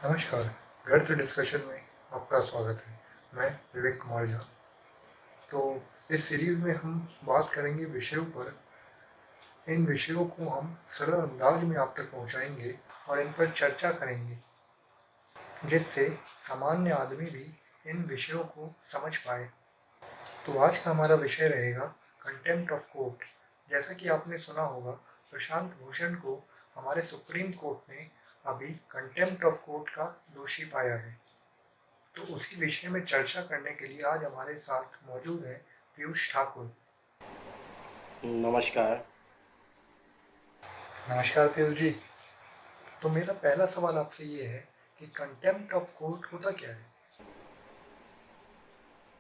नमस्कार, गणित डिस्कशन में आपका स्वागत है। मैं विवेक कुमार झा। तो इस सीरीज़ में हम बात करेंगे विषयों पर। इन विषयों को हम सरल अंदाज में आप तक पहुंचाएंगे और इन पर चर्चा करेंगे, जिससे सामान्य आदमी भी इन विषयों को समझ पाए। तो आज का हमारा विषय रहेगा कंटेम्प्ट ऑफ कोर्ट। जैसा कि आपने सुना होगा, प्रशांत भूषण को हमारे सुप्रीम कोर्ट ने अभी कंटेम्प्ट ऑफ कोर्ट का दोषी पाया है। तो उसी विषय में चर्चा करने के लिए आज हमारे साथ मौजूद है पीयूष ठाकुर। नमस्कार। नमस्कार पीयूष जी। तो मेरा पहला सवाल आपसे ये है कि कंटेम्प्ट ऑफ कोर्ट होता क्या है?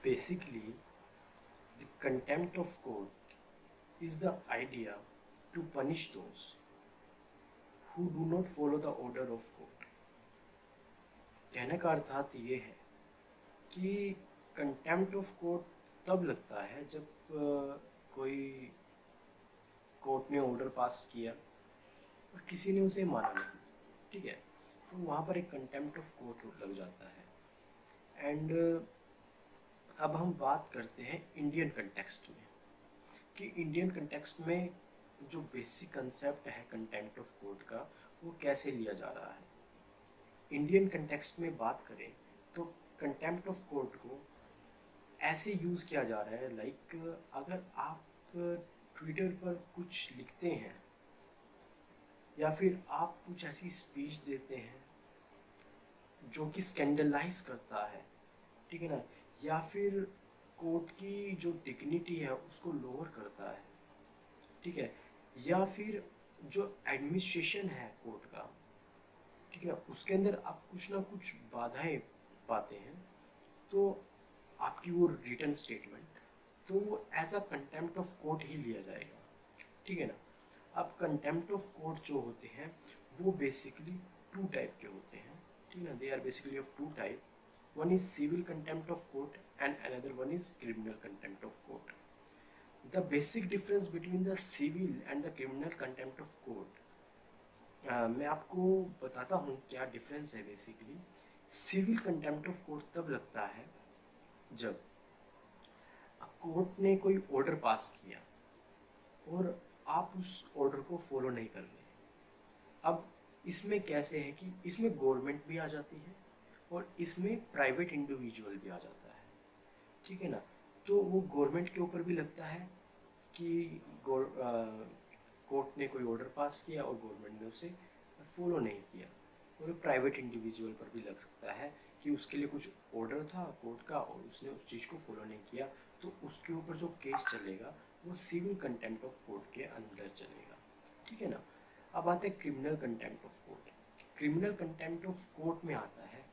Basically, the contempt of court is the idea to punish those who do not follow the order of court. कहने का अर्थात ये है कि कंटेम्प्ट ऑफ कोर्ट तब लगता है जब कोई कोर्ट ने ऑर्डर पास किया और किसी ने उसे माना नहीं, ठीक है, तो वहाँ पर एक कंटेम्प्ट ऑफ कोर्ट लग जाता है। एंड अब हम बात करते हैं इंडियन कंटेक्स्ट में कि इंडियन कंटेक्स्ट में जो बेसिक कंसेप्ट है कंटेम्प्ट ऑफ कोर्ट का वो कैसे लिया जा रहा है। इंडियन कंटेक्स्ट में बात करें तो कंटेम्प्ट ऑफ कोर्ट को ऐसे यूज़ किया जा रहा है, लाइक अगर आप ट्विटर पर कुछ लिखते हैं या फिर आप कुछ ऐसी स्पीच देते हैं जो कि स्कैंडलाइज करता है, ठीक है ना, या फिर कोर्ट की जो डिग्निटी है उसको लोअर करता है, ठीक है, या फिर जो एडमिनिस्ट्रेशन है कोर्ट का, ठीक है, उसके अंदर आप कुछ ना कुछ बाधाएं पाते हैं, तो आपकी वो रिटर्न स्टेटमेंट, तो वो as a contempt of court ही लिया जाएगा, ठीक है ना। अब कंटेम्प्ट ऑफ कोर्ट जो होते हैं वो बेसिकली टू टाइप के होते हैं, ठीक है ना। They are basically of two type, one is civil contempt of court and another one is criminal contempt of court. The basic difference between the civil and the criminal contempt of court, मैं आपको बताता हूँ क्या difference है। Basically civil contempt of court तब लगता है जब कोर्ट ने कोई ऑर्डर पास किया और आप उस ऑर्डर को फॉलो नहीं कर रहे। अब इसमें कैसे है कि इसमें गवर्नमेंट भी आ जाती है और इसमें प्राइवेट इंडिविजुअल भी आ जाता है, ठीक है ना। तो वो गवर्नमेंट के ऊपर भी लगता है कि कोर्ट ने कोई ऑर्डर पास किया और गवर्नमेंट ने उसे फॉलो नहीं किया, और प्राइवेट इंडिविजुअल पर भी लग सकता है कि उसके लिए कुछ ऑर्डर था कोर्ट का और उसने उस चीज़ को फॉलो नहीं किया, तो उसके ऊपर जो केस चलेगा वो सिविल कंटेम्प्ट ऑफ कोर्ट के अंदर चलेगा, ठीक है ना। अब आते हैं criminal contempt of court. Criminal contempt of court में आता है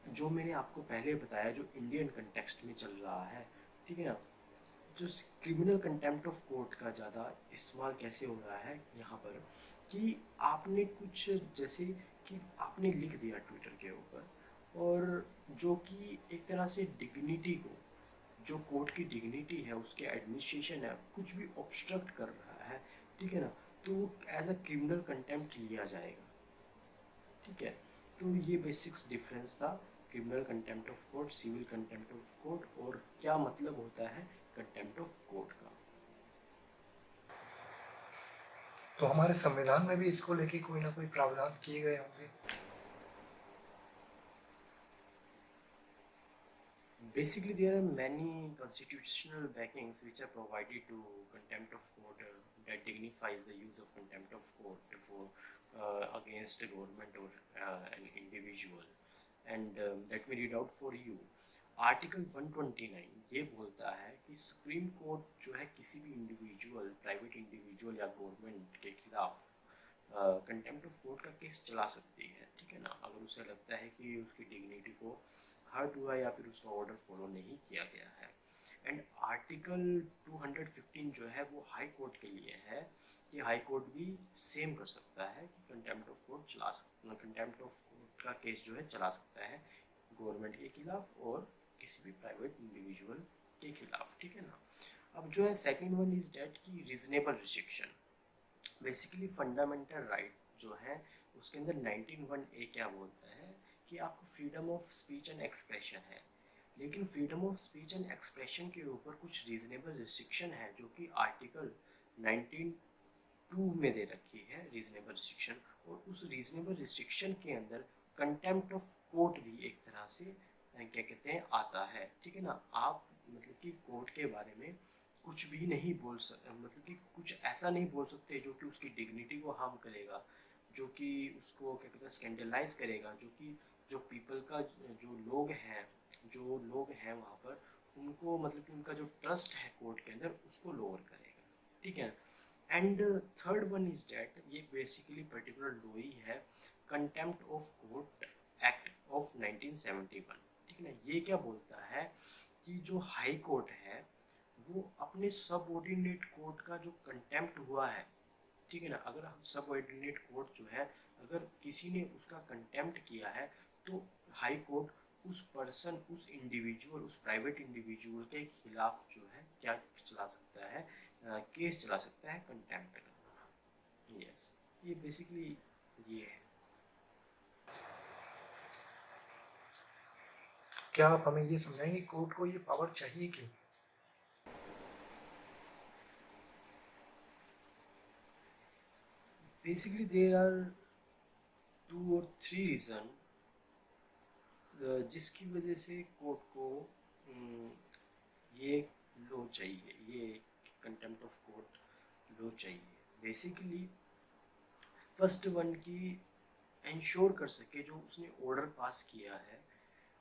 जो मैंने आपको पहले बताया, जो इंडियन कंटेक्स्ट में चल रहा है, ठीक है ना। जो क्रिमिनल कंटेम्प्ट ऑफ कोर्ट का ज़्यादा इस्तेमाल कैसे हो रहा है यहाँ पर कि आपने कुछ, जैसे कि आपने लिख दिया ट्विटर के ऊपर, और जो कि एक तरह से डिग्निटी को, जो कोर्ट की डिग्निटी है, उसके एडमिनिस्ट्रेशन है, कुछ भी ऑब्स्ट्रक्ट कर रहा है, ठीक है ना, तो वो एज अ क्रिमिनल कंटेम्प्ट लिया जाएगा, ठीक है। तो ये बेसिक्स डिफरेंस था criminal contempt of court, civil contempt of court, और क्या मतलब होता है कंटेम्प्ट ऑफ कोर्ट का। तो हमारे संविधान में भी इसको लेके कोई ना कोई प्रावधान किए गए होंगे। Basically, there are many constitutional backings which are provided to contempt of court, that dignifies the use of contempt of court for against a government or an individual. And let me read out for you. Article 129 ये बोलता है कि supreme court जो है किसी भी individual, private individual या government के खिलाफ कंटेम्प्ट ऑफ कोर्ट का केस चला सकती है, ठीक है ना, अगर उसे लगता है कि उसकी डिग्निटी को हर्ट हुआ या फिर उसका ऑर्डर फॉलो नहीं किया गया है। एंड आर्टिकल 215 जो है वो हाई कोर्ट के लिए है कि हाई कोर्ट भी सेम कर सकता है कि कंटेम्प्ट ऑफ कोर्ट चला सकता, कंटेम्प्ट ऑफ कोर्ट का केस जो है चला सकता है गवर्नमेंट के खिलाफ और किसी भी प्राइवेट इंडिविजुअल के खिलाफ, ठीक है ना। अब जो है सेकंड वन इज डेट की reasonable restriction. Basically fundamental right जो है उसके अंदर 19(1) ए क्या बोलता है कि आपको freedom of speech and expression है, लेकिन freedom of speech and expression के ऊपर कुछ रीजनेबल रिस्ट्रिक्शन है जो कि आर्टिकल 19(2) में दे रखी है रीजनेबल रिस्ट्रिक्शन। और उस रीजनेबल रिस्ट्रिक्शन के अंदर कंटेम्प्ट ऑफ कोर्ट भी एक तरह से क्या कहते हैं आता है, ठीक है ना। आप मतलब कि कोर्ट के बारे में कुछ भी नहीं बोल मतलब कि कुछ ऐसा नहीं बोल सकते जो कि उसकी डिग्निटी को हार्म करेगा, जो कि उसको क्या कहते हैं स्कैंडलाइज करेगा, जो कि जो पीपल का जो लोग हैं वहाँ पर उनको मतलब कि उनका जो ट्रस्ट है कोर्ट के अंदर उसको लोअर करेगा, ठीक है। And third one is that ये बेसिकली पर्टिकुलर लॉ ही है contempt of court act of 1971, ठीक है ना। ये क्या बोलता है कि जो हाई कोर्ट है वो अपने सबऑर्डिनेट कोर्ट का जो कंटेम्प्ट हुआ है, ठीक है ना, अगर हम सबऑर्डिनेट कोर्ट जो है अगर किसी ने उसका कंटेम्प्ट किया है तो हाई कोर्ट उस पर्सन उस इंडिविजुअल उस प्राइवेट इंडिविजुअल के खिलाफ जो है क्या चला सकता है, केस चला सकता है कंटेम्प्ट का। यस, ये बेसिकली ये है। क्या आप हमें ये समझाएंगे कोर्ट को ये पावर चाहिए क्यों? Basically there are 2 or 3 reason जिसकी वजह से कोर्ट को ये लो चाहिए, ये कंटेम्प्ट ऑफ कोर्ट लो चाहिए। बेसिकली फर्स्ट वन की इंश्योर कर सके जो उसने ऑर्डर पास किया है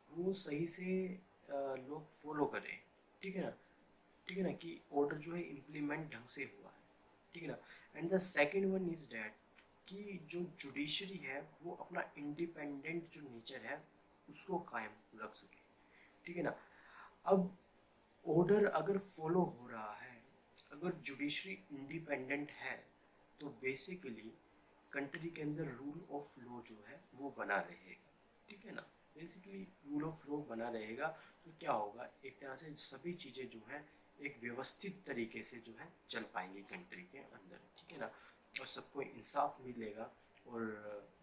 वो सही से लोग फॉलो करें, ठीक है ना, ठीक है ना, कि ऑर्डर जो है इम्प्लीमेंट ढंग से हुआ है, ठीक है ना। And the second one is that कि जो जुडिशरी है वो अपना इंडिपेंडेंट जो नेचर है उसको कायम रख सके, ठीक है ना। अब ऑर्डर अगर फॉलो हो रहा है, अगर जुडिशरी इंडिपेंडेंट है तो बेसिकली कंट्री के अंदर रूल ऑफ लॉ जो है वो बना रहेगा, ठीक है ना। बेसिकली रूल ऑफ लॉ बना रहेगा तो क्या होगा, एक तरह से सभी चीज़ें जो हैं एक व्यवस्थित तरीके से जो है चल पाएंगी कंट्री के अंदर, ठीक है ना। और सबको इंसाफ मिलेगा और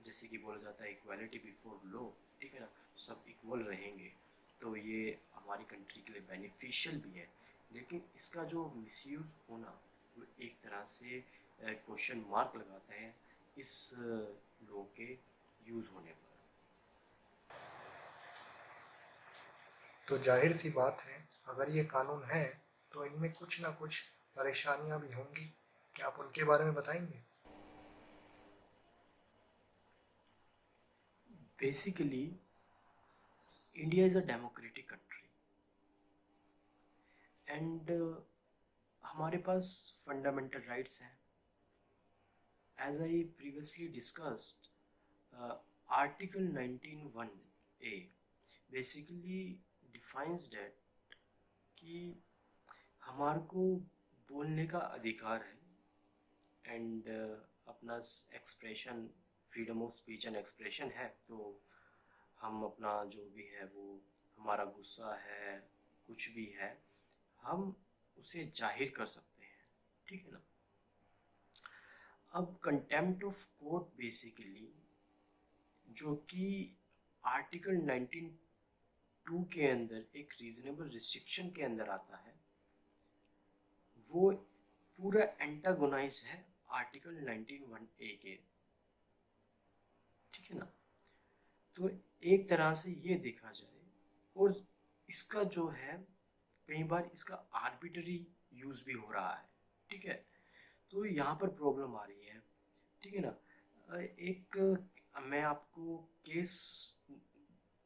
जैसे कि बोला जाता है इक्वालिटी बिफोर लॉ, ठीक है ना, सब इक्वल रहेंगे तो ये हमारी कंट्री के लिए बेनिफिशियल भी है। लेकिन इसका जो मिसयूज़ होना वो एक तरह से क्वेश्चन मार्क लगाता है इस लॉ के यूज़ होने पर। तो जाहिर सी बात है अगर ये कानून है तो इनमें कुछ ना कुछ परेशानियां भी होंगी, क्या आप उनके बारे में बताएंगे? Basically India is a democratic country and हमारे पास फंडामेंटल राइट्स हैं। As I previously discussed, article 19(1)(a) basically defines that कि हमारे को बोलने का अधिकार है एंड अपना expression freedom of speech and expression है, तो हम अपना जो भी है वो हमारा गुस्सा है कुछ भी है हम उसे जाहिर कर सकते हैं, ठीक है ना। अब कंटेम्प्ट ऑफ कोर्ट बेसिकली जो कि आर्टिकल 19(2) के अंदर एक रीजनेबल रिस्ट्रिक्शन के अंदर आता है, वो पूरा एंटागोनाइज है आर्टिकल 19(1)(a) के, ठीक है ना। तो एक तरह से ये देखा जाए और इसका जो है कई बार इसका आर्बिटरी यूज़ भी हो रहा है, ठीक है। तो यहाँ पर प्रॉब्लम आ रही है, ठीक है ना। एक मैं आपको केस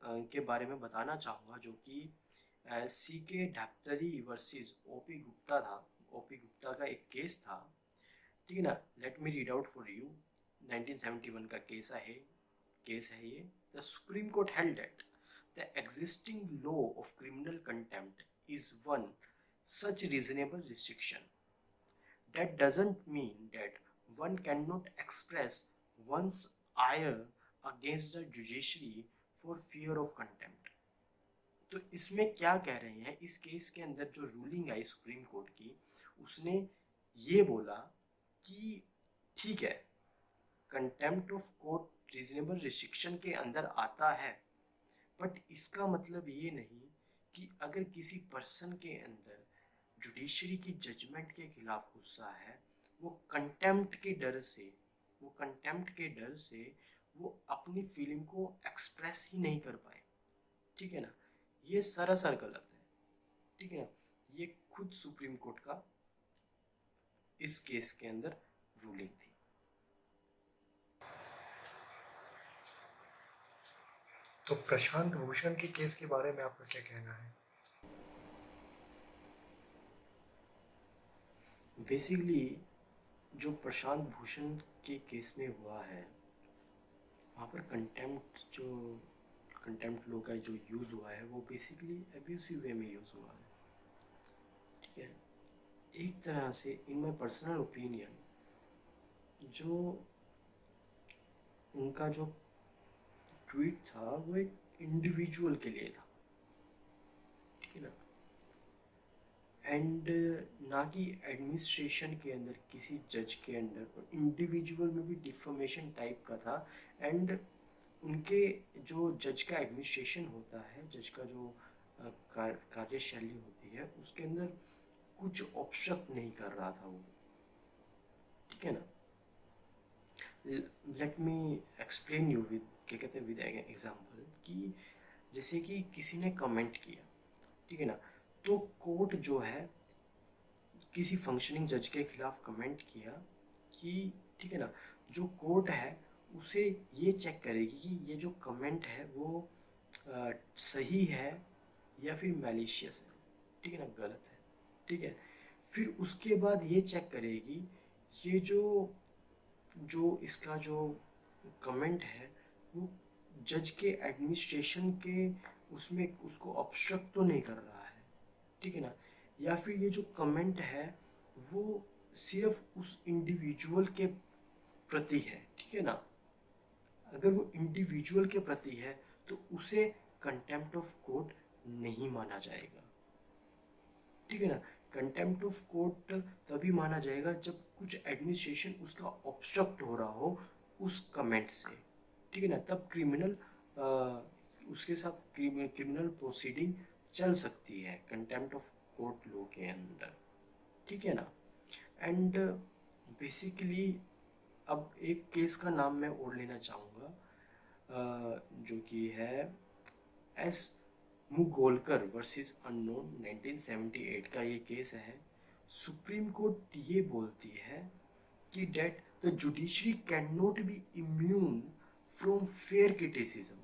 के बारे में बताना चाहूँगा जो कि सी के डैप्टरी वर्सेस ओपी गुप्ता था। ओपी गुप्ता का एक केस था, ठीक है ना। Let me read out for you. 1971 का केस है ये। The supreme court held that the existing law of criminal contempt is one such reasonable restriction. That doesn't mean that one cannot express one's ire against the judiciary for fear of contempt. तो इसमें क्या कह रहे हैं, इस case के अंदर जो रूलिंग आई सुप्रीम कोर्ट की उसने ये बोला कि ठीक है contempt of court reasonable restriction के अंदर आता है, बट इसका मतलब ये नहीं कि अगर किसी पर्सन के अंदर जुडिशरी की जजमेंट के खिलाफ गुस्सा है, वो कंटेम्प्ट के डर से वो अपनी फीलिंग को एक्सप्रेस ही नहीं कर पाए। ठीक है ना, ये सरासर गलत है। ठीक है ना, ये खुद सुप्रीम कोर्ट का इस केस के अंदर रूलिंग थी। तो प्रशांत भूषण के केस के बारे में आपका क्या कहना है? बेसिकली जो प्रशांत भूषण के केस में हुआ है, वहाँ पर कंटेम्प्ट लॉ का जो यूज़ हुआ है वो बेसिकली एब्यूसिव वे में यूज़ हुआ है। ठीक है, एक तरह से इन माई पर्सनल ओपिनियन जो उनका जो ट्वीट था वो एक इंडिविजुअल के लिए था। ठीक है ना, एंड ना कि एडमिनिस्ट्रेशन के अंदर किसी जज के अंडर, और इंडिविजुअल में भी डिफॉर्मेशन टाइप का था। एंड उनके जो जज का एडमिनिस्ट्रेशन होता है, जज का जो कार्यशैली होती है, उसके अंदर कुछ ऑब्स्ट्रक्ट नहीं कर रहा था वो। ठीक है ना, let me explain you with क्या कहते हैं विद एग्जाम्पल, कि जैसे कि किसी ने कमेंट किया, ठीक है ना, तो कोर्ट जो है किसी फंक्शनिंग जज के खिलाफ कमेंट किया कि, ठीक है ना, जो कोर्ट है उसे ये चेक करेगी कि ये जो कमेंट है वो सही है या फिर मैलिशियस है। ठीक है ना, गलत है। ठीक है, फिर उसके बाद ये चेक करेगी ये जो जो इसका जो कमेंट है वो जज के एडमिनिस्ट्रेशन के उसमें उसको ऑब्स्ट्रक्ट तो नहीं कर रहा है। ठीक है ना, या फिर ये जो कमेंट है वो सिर्फ उस इंडिविजुअल के प्रति है। ठीक है ना, अगर वो इंडिविजुअल के प्रति है तो उसे कंटेम्प्ट ऑफ कोर्ट नहीं माना जाएगा। ठीक है ना, कंटेम्प्ट ऑफ कोर्ट तभी माना जाएगा जब कुछ एडमिनिस्ट्रेशन उसका ऑब्स्ट्रक्ट हो रहा हो उस कमेंट से। ठीक है ना, तब उसके साथ क्रिमिनल प्रोसीडिंग चल सकती है कंटेम्प्ट ऑफ कोर्ट लॉ के अंदर। ठीक है ना, एंड बेसिकली अब एक केस का नाम मैं और लेना चाहूँगा, जो कि है एस मुगोलकर वर्सेस अननोन 1978 का ये केस है। सुप्रीम कोर्ट ये बोलती है कि that the judiciary can not be immune from fair criticism.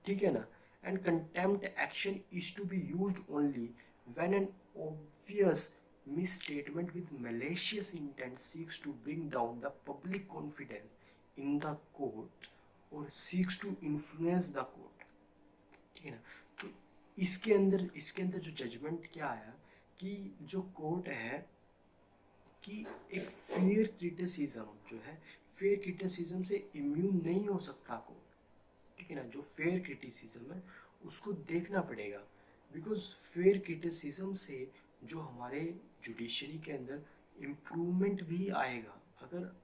ठीक है ना, and contempt action is to be used only when an obvious misstatement with malicious intent seeks to bring down the public confidence in the court or seeks to influence the court। ठीक है ना, तो इसके अंदर जो judgement क्या आया कि जो कोर्ट है कि एक फेयर क्रिटिसिज्म जो है, फेयर क्रिटिसिज्म से इम्यून नहीं हो सकता कोर्ट। ठीक है ना, जो फेयर क्रिटिसिज्म है उसको देखना पड़ेगा, बिकॉज फेयर क्रिटिसिज्म से जो हमारे जुडिशरी के अंदर इम्प्रूवमेंट भी आएगा। अगर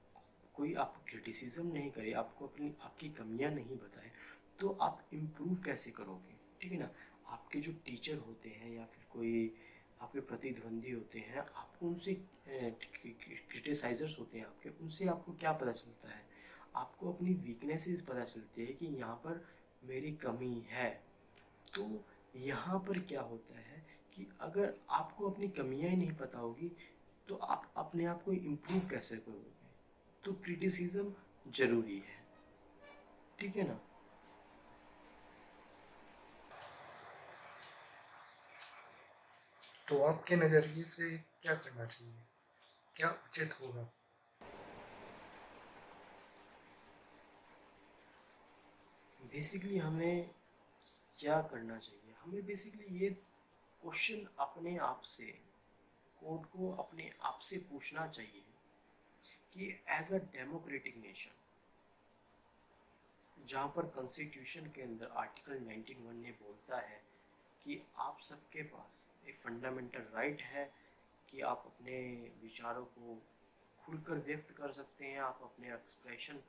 कोई आप क्रिटिसिज्म नहीं करे, आपको आपकी कमियां नहीं बताए, तो आप इम्प्रूव कैसे करोगे? ठीक है ना, आपके जो टीचर होते हैं या फिर कोई आपके प्रतिद्वंदी होते हैं, आपको उनसे क्रिटिसाइजर्स होते हैं आपके, उनसे आपको क्या पता चलता है? आपको अपनी वीकनेसेस पता चलती है कि यहाँ पर मेरी कमी है। तो यहाँ पर क्या होता है कि अगर आपको अपनी कमियाँ ही नहीं पता होगी तो आप अपने आप को इम्प्रूव कैसे करोगे? तो क्रिटिसिज्म जरूरी है। ठीक है ना। तो आपके नज़रिए से क्या करना चाहिए, क्या उचित होगा? बेसिकली हमें क्या करना चाहिए, हमें बेसिकली ये क्वेश्चन अपने आप से, कोर्ट को अपने आप से पूछना चाहिए कि एज अ डेमोक्रेटिक नेशन, जहाँ पर कॉन्स्टिट्यूशन के अंदर आर्टिकल 91 ने बोलता है कि आप सबके पास एक फंडामेंटल राइट है कि आप अपने विचारों को खुलकर व्यक्त कर सकते हैं, आप अपने एक्सप्रेशन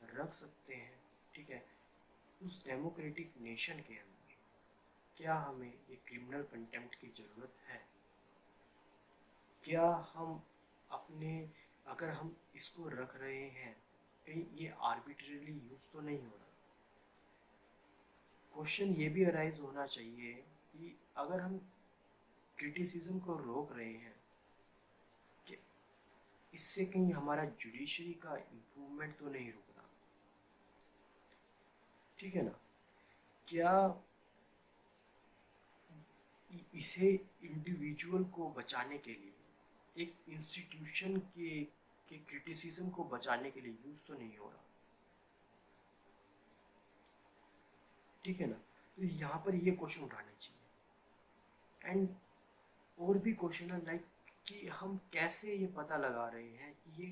रख सकते हैं, ठीक है, उस डेमोक्रेटिक नेशन के अंदर क्या हमें ये क्रिमिनल कंटेम्प्ट की ज़रूरत है? क्या हम अपने, अगर हम इसको रख रहे हैं, कहीं ये आर्बिट्रेरली यूज़ तो नहीं हो रहा? क्वेश्चन ये भी अराइज होना चाहिए कि अगर हम क्रिटिसिज्म को रोक रहे हैं, कि इससे कहीं हमारा जुडिशरी का इम्प्रूवमेंट तो नहीं रुक रहा, ठीक है ना? क्या इसे इंडिविजुअल को बचाने के लिए, एक इंस्टीट्यूशन के क्रिटिसिज्म को बचाने के लिए यूज़ तो नहीं हो रहा, ठीक है ना? तो यहाँ पर ये क्वेश्चन उठाने चाहिए। एंड और भी क्वेश्चन है लाइक कि हम कैसे ये पता लगा रहे हैं कि ये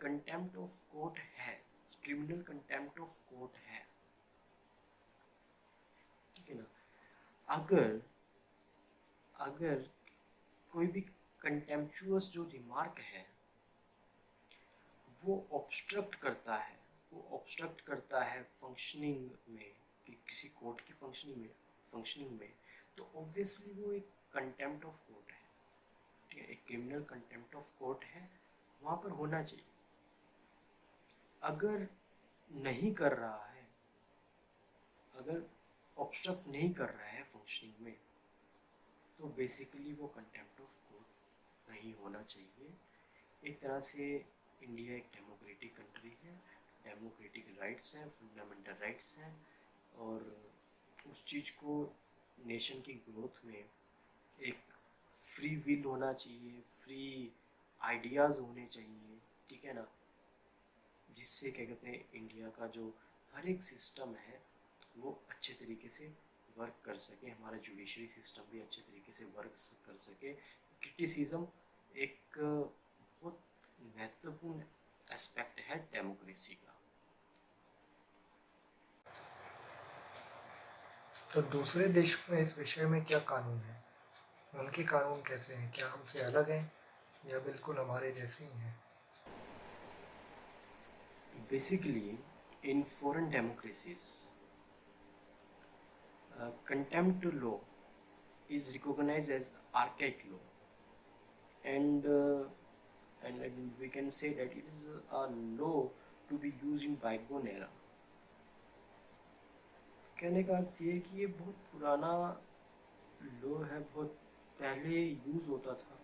कंटेम्प्ट ऑफ कोर्ट है, क्रिमिनल कंटेम्प्ट ऑफ कोर्ट है, ठीक है ना? अगर अगर कोई भी कंटेम्पचुअस जो रिमार्क है वो ऑब्स्ट्रक्ट करता है, वो ऑब्स्ट्रक्ट करता है फंक्शनिंग में, कि किसी कोर्ट की फंक्शनिंग में, तो ऑब्वियसली वो एक कंटेम्प्ट ऑफ कोर्ट है, ठीक है, एक क्रिमिनल कंटेम्प्ट ऑफ कोर्ट है, वहाँ पर होना चाहिए। अगर नहीं कर रहा है, अगर ऑब्स्ट्रक्ट नहीं कर रहा है फंक्शनिंग में, तो बेसिकली वो कंटेम्प्ट ऑफ कोर्ट नहीं होना चाहिए। एक तरह से इंडिया एक डेमोक्रेटिक कंट्री है, डेमोक्रेटिक राइट्स हैं, फंडामेंटल राइट्स हैं, और उस चीज़ को नेशन की ग्रोथ में एक फ्री विल होना चाहिए, फ्री आइडियाज़ होने चाहिए, ठीक है ना, जिससे क्या कहते हैं इंडिया का जो हर एक सिस्टम है वो अच्छे तरीके से वर्क कर सके, हमारा जुडिशरी सिस्टम भी अच्छे तरीके से वर्क कर सके। क्रिटिसिज्म एक बहुत महत्वपूर्ण एस्पेक्ट है डेमोक्रेसी का। तो दूसरे देशों में इस विषय में क्या कानून है? उनके कानून कैसे हैं? क्या हमसे अलग हैं या बिल्कुल हमारे जैसे ही हैं? Basically in foreign democracies contempt law is recognized as archaic law, and we can say that it is a law to be used in bygone era। कहने का अर्थ ये कि ये बहुत पुराना लॉ है, बहुत पहले यूज़ होता था,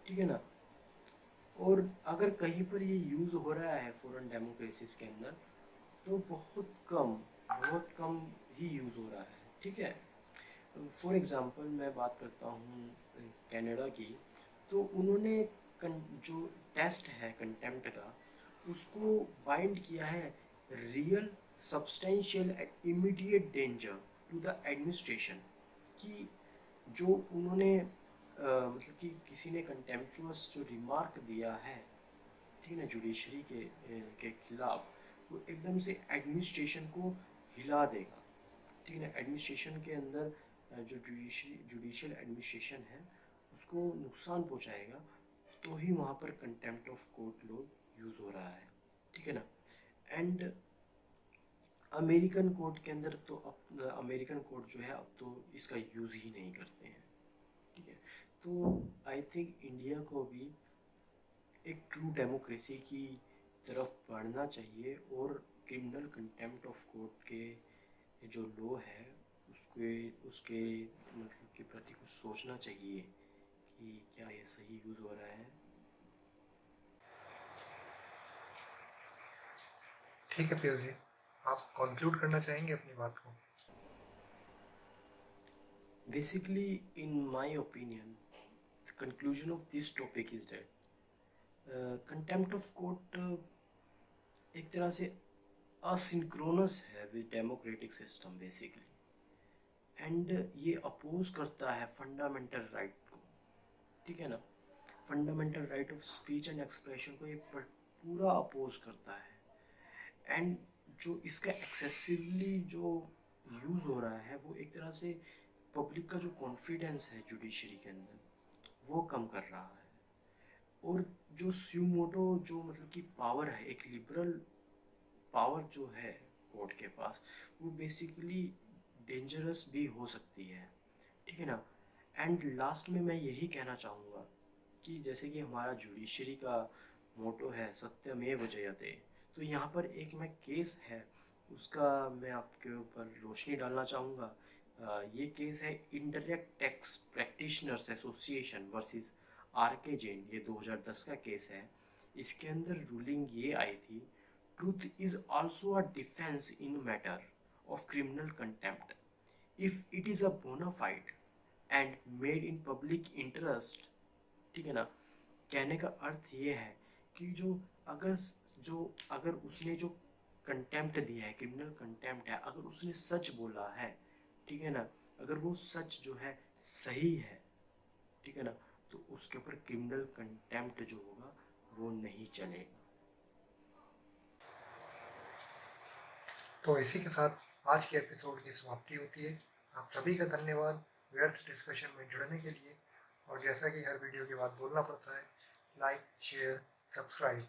ठीक है ना? और अगर कहीं पर ये यूज़ हो रहा है फॉरेन डेमोक्रेसीज के अंदर, तो बहुत कम ही यूज़ हो रहा है, ठीक है। फॉर एग्ज़ाम्पल मैं बात करता हूँ कनाडा की, तो उन्होंने जो टेस्ट है कंटेम्प्ट का, उसको बाइंड किया है real substantial and immediate danger to the administration, कि जो उन्होंने मतलब कि किसी ने कंटेम्पचुअस जो रिमार्क दिया है, ठीक है ना, जुडिशरी के खिलाफ, वो एकदम से एडमिनिस्ट्रेशन को हिला देगा, ठीक है ना। एडमिनिस्ट्रेशन के अंदर जो जुडिशियल एडमिनिस्ट्रेशन है उसको नुकसान पहुंचाएगा, तो ही वहाँ पर contempt of court law use हो रहा है, ठीक है ना। एंड अमेरिकन कोर्ट के अंदर तो अब अमेरिकन कोर्ट जो है अब तो इसका यूज़ ही नहीं करते हैं, ठीक है। तो आई थिंक इंडिया को भी एक ट्रू डेमोक्रेसी की तरफ बढ़ना चाहिए, और क्रिमिनल कंटेम्प्ट ऑफ कोर्ट के जो लॉ है उसके उसके मतलब के प्रति कुछ सोचना चाहिए कि क्या ये सही यूज़ हो रहा है। ठीक है पीयूष जी, आप कंक्लूड करना चाहेंगे अपनी बात को? Basically in my opinion the conclusion of this topic is that contempt of court एक तरह से असिंक्रोनस है with democratic system basically, and ये अपोज करता है फंडामेंटल राइट को, ठीक है ना। Fundamental right of speech and expression को ये पूरा अपोज करता है। एंड जो इसका एक्सेसिवली जो यूज़ हो रहा है, वो एक तरह से पब्लिक का जो कॉन्फिडेंस है जुडिशरी के अंदर वो कम कर रहा है। और जो स्यूमोटो जो मतलब कि पावर है, एक लिबरल पावर जो है कोर्ट के पास वो बेसिकली डेंजरस भी हो सकती है, ठीक है ना। एंड लास्ट में मैं यही कहना चाहूँगा कि जैसे कि हमारा जुडिशरी का मोटो है सत्यमेव जयते, तो यहाँ पर एक मैं केस है उसका मैं आपके ऊपर रोशनी डालना चाहूँगा। ये केस है indirect tax practitioners association versus R K Jain, ये 2010 का केस है। इसके अंदर रूलिंग ये आई थी, truth is also a defence in matter of criminal contempt if it is a bona fide and made in public interest, ठीक है ना। कहने का अर्थ ये है कि अगर अगर उसने जो कंटेम्प्ट दिया है, क्रिमिनल कंटेम्प्ट है, अगर उसने सच बोला है, ठीक है ना, अगर वो सच जो है सही है, ठीक है ना, तो उसके ऊपर क्रिमिनल कंटेम्प्ट जो होगा वो नहीं चलेगा। तो इसी के साथ आज के एपिसोड की समाप्ति होती है। आप सभी का धन्यवाद व्यर्थ डिस्कशन में जुड़ने के लिए। और जैसा कि हर वीडियो के बाद बोलना पड़ता है, लाइक शेयर सब्सक्राइब।